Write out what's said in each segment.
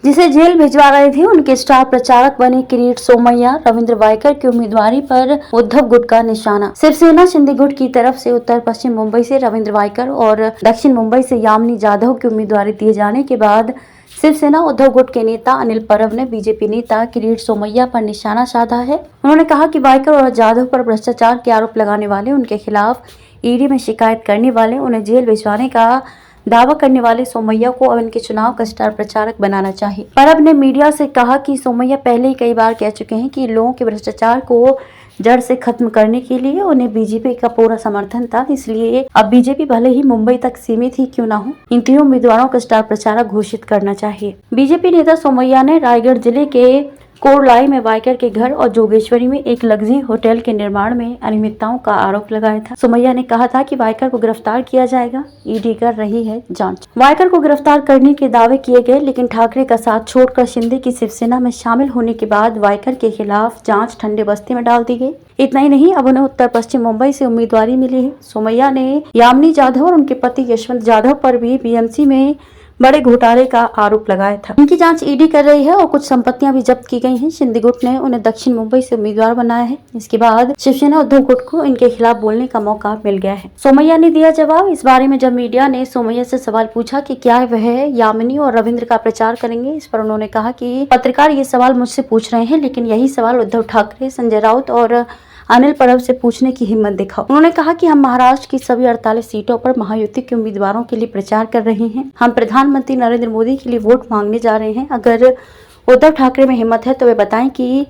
जिसे जेल भिजवा रहे थे। उनके स्टार प्रचारक बने किरीट सोमैया रविंद्र वायकर की उम्मीदवारी पर उद्धव गुट का निशाना। शिवसेना शिंदे गुट की तरफ से उत्तर पश्चिम मुंबई से रविंद्र वायकर और दक्षिण मुंबई से यामिनी जाधव की उम्मीदवारी दिए जाने के बाद शिवसेना उद्धव गुट के नेता अनिल परब ने बीजेपी नेता किरीट सोमैया पर निशाना साधा है। उन्होंने कहा कि वायकर और जाधव पर भ्रष्टाचार के आरोप लगाने वाले, उनके खिलाफ ईडी में शिकायत करने वाले, उन्हें जेल भिजवाने का दावा करने वाले सोमैया को अब इनके चुनाव का स्टार प्रचारक बनाना चाहिए। परब ने मीडिया से कहा कि सोमैया पहले ही कई बार कह चुके हैं कि लोगों के भ्रष्टाचार को जड़ से खत्म करने के लिए उन्हें बीजेपी का पूरा समर्थन था, इसलिए अब बीजेपी भले ही मुंबई तक सीमित ही क्यों ना हो, इन तीनों उम्मीदवारों को स्टार प्रचारक घोषित करना चाहिए। बीजेपी नेता सोमैया ने रायगढ़ जिले के कोरलाई में वायकर के घर और जोगेश्वरी में एक लग्जरी होटल के निर्माण में अनियमितताओं का आरोप लगाया था। सोमैया ने कहा था कि वायकर को गिरफ्तार किया जाएगा, ईडी कर रही है जांच। वायकर को गिरफ्तार करने के दावे किए गए, लेकिन ठाकरे का साथ छोड़कर शिंदे की शिवसेना में शामिल होने के बाद वायकर के खिलाफ जांच ठंडे बस्ते में डाल दी गई। इतना ही नहीं, अब उन्हें उत्तर पश्चिम मुंबई से उम्मीदवारी मिली है। सोमैया ने यामिनी जाधव और उनके पति यशवंत जाधव पर भी बीएमसी में बड़े घोटाले का आरोप लगाया था। उनकी जांच ईडी कर रही है और कुछ संपत्तियां भी जब्त की गई हैं। शिंदे गुट ने उन्हें दक्षिण मुंबई से उम्मीदवार बनाया है। इसके बाद शिवसेना उद्धव गुट को इनके खिलाफ बोलने का मौका मिल गया है। सोमैया ने दिया जवाब। इस बारे में जब मीडिया ने सोमैया से सवाल पूछा कि क्या वह यामिनी और रविंद्र का प्रचार करेंगे, इस पर उन्होंने कहा कि पत्रकार ये सवाल मुझसे पूछ रहे हैं, लेकिन यही सवाल उद्धव ठाकरे, संजय राउत और अनिल परब से पूछने की हिम्मत दिखाओ। उन्होंने कहा कि हम महाराष्ट्र की सभी 48 सीटों पर महायुति के उम्मीदवारों के लिए प्रचार कर रहे हैं। हम प्रधानमंत्री नरेंद्र मोदी के लिए वोट मांगने जा रहे हैं। अगर उद्धव ठाकरे में हिम्मत है तो वे बताएं कि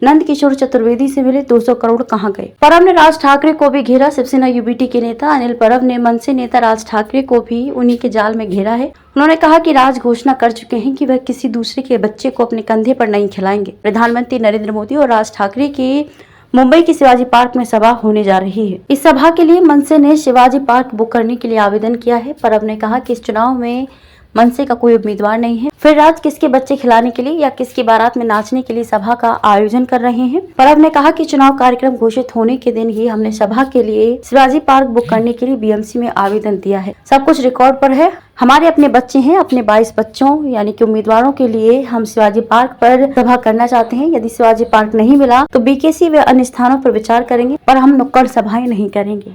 नंद किशोर चतुर्वेदी से मिले 200 करोड़ कहां गए। परब ने राज ठाकरे को भी घेरा। शिवसेना यूबीटी के नेता अनिल परब ने मनसे नेता राज ठाकरे को भी उन्हीं के जाल में घेरा है। उन्होंने कहा कि राज घोषणा कर चुके हैं कि वह किसी दूसरे के बच्चे को अपने कंधे पर नहीं खिलाएंगे। प्रधानमंत्री नरेंद्र मोदी और राज ठाकरे की मुंबई के शिवाजी पार्क में सभा होने जा रही है। इस सभा के लिए मनसे ने शिवाजी पार्क बुक करने के लिए आवेदन किया है। परब ने कहा कि इस चुनाव में मनसे का कोई उम्मीदवार नहीं है, फिर राज किसके बच्चे खिलाने के लिए या किसकी बारात में नाचने के लिए सभा का आयोजन कर रहे हैं। परब ने कहा कि चुनाव कार्यक्रम घोषित होने के दिन ही हमने सभा के लिए शिवाजी पार्क बुक करने के लिए बीएमसी में आवेदन दिया है। सब कुछ रिकॉर्ड पर है। हमारे अपने बच्चे हैं। अपने 22 बच्चों यानी कि उम्मीदवारों के लिए हम शिवाजी पार्क पर सभा करना चाहते हैं। यदि शिवाजी पार्क नहीं मिला तो बीकेसी व अन्य स्थानों पर विचार करेंगे, पर हम नुक्कड़ सभाएं नहीं करेंगे।